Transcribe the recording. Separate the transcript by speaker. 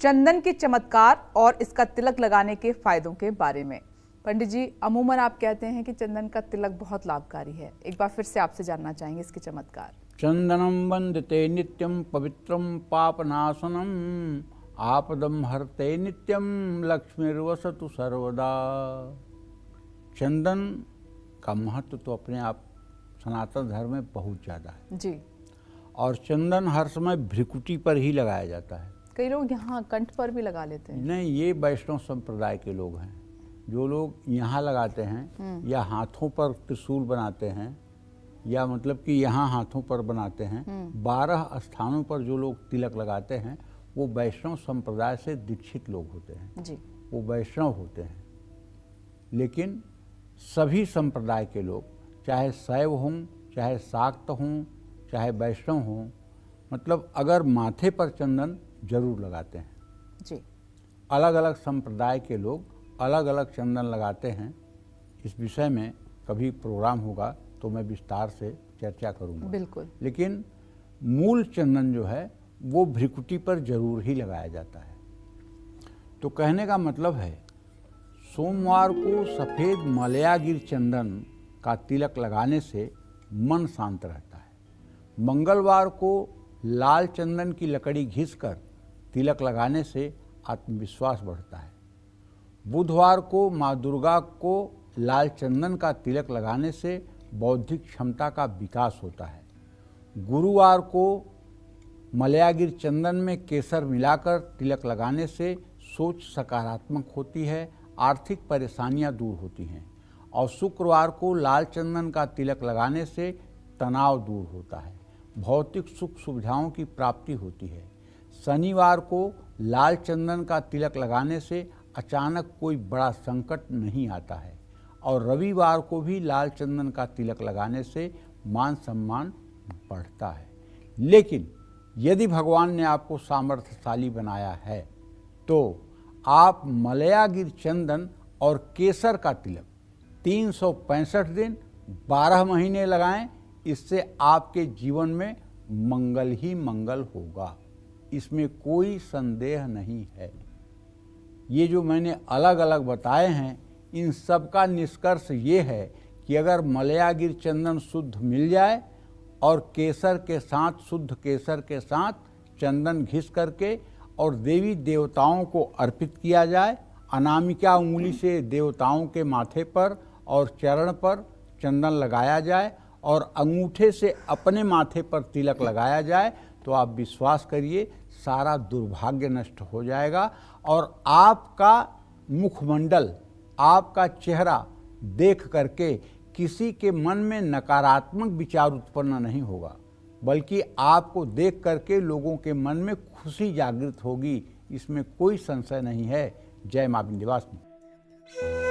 Speaker 1: चंदन के चमत्कार और इसका तिलक लगाने के फायदों के बारे में। पंडित जी, अमूमन आप कहते हैं कि चंदन का तिलक बहुत लाभकारी है। एक बार फिर से आपसे जानना चाहेंगे इसके चमत्कार।
Speaker 2: चंदनम वंदते नित्यम पवित्रम पापनाशनम आपदम हरते नित्यम लक्ष्मीर्वसतु सर्वदा। चंदन का महत्व तो अपने आप सनातन धर्म में बहुत ज़्यादा है
Speaker 1: जी।
Speaker 2: और चंदन हर समय भ्रिकुटी पर ही लगाया जाता है।
Speaker 1: कई लोग यहाँ कंठ पर भी लगा लेते हैं।
Speaker 2: नहीं, ये वैष्णव संप्रदाय के लोग हैं। जो लोग यहाँ लगाते हैं या हाथों पर त्रिशूल बनाते हैं या मतलब कि यहाँ हाथों पर बनाते हैं, 12 स्थानों पर जो लोग तिलक लगाते हैं वो वैष्णव संप्रदाय से दीक्षित लोग होते हैं
Speaker 1: जी।
Speaker 2: वो वैष्णव होते हैं। लेकिन सभी संप्रदाय के लोग, चाहे शैव हों, चाहे शाक्त हों, चाहे वैष्णव हों, मतलब अगर माथे पर चंदन जरूर लगाते हैं
Speaker 1: जी।
Speaker 2: अलग अलग संप्रदाय के लोग अलग अलग चंदन लगाते हैं। इस विषय में कभी प्रोग्राम होगा तो मैं विस्तार से चर्चा करूंगा।
Speaker 1: बिल्कुल।
Speaker 2: लेकिन मूल चंदन जो है वो भ्रिकुटी पर जरूर ही लगाया जाता है। तो कहने का मतलब है, सोमवार को सफ़ेद मलयागिर चंदन का तिलक लगाने से मन शांत रहता है। मंगलवार को लाल चंदन की लकड़ी घिसकर तिलक लगाने से आत्मविश्वास बढ़ता है। बुधवार को माँ दुर्गा को लाल चंदन का तिलक लगाने से बौद्धिक क्षमता का विकास होता है। गुरुवार को मलयागिर चंदन में केसर मिलाकर तिलक लगाने से सोच सकारात्मक होती है, आर्थिक परेशानियां दूर होती हैं। और शुक्रवार को लाल चंदन का तिलक लगाने से तनाव दूर होता है, भौतिक सुख सुविधाओं की प्राप्ति होती है। शनिवार को लाल चंदन का तिलक लगाने से अचानक कोई बड़ा संकट नहीं आता है। और रविवार को भी लाल चंदन का तिलक लगाने से मान सम्मान बढ़ता है। लेकिन यदि भगवान ने आपको सामर्थ्यशाली बनाया है तो आप मलयागिर चंदन और केसर का तिलक 365 दिन 12 महीने लगाएं। इससे आपके जीवन में मंगल ही मंगल होगा, इसमें कोई संदेह नहीं है। ये जो मैंने अलग अलग बताए हैं, इन सब का निष्कर्ष ये है कि अगर मलयागिर चंदन शुद्ध मिल जाए और केसर के साथ, शुद्ध केसर के साथ चंदन घिस करके और देवी देवताओं को अर्पित किया जाए, अनामिका उंगली से देवताओं के माथे पर और चरण पर चंदन लगाया जाए और अंगूठे से अपने माथे पर तिलक लगाया जाए, तो आप विश्वास करिए सारा दुर्भाग्य नष्ट हो जाएगा और आपका मुखमंडल, आपका चेहरा देख करके किसी के मन में नकारात्मक विचार उत्पन्न नहीं होगा, बल्कि आपको देख करके लोगों के मन में खुशी जागृत होगी। इसमें कोई संशय नहीं है। जय मां विंध्यवासिनी।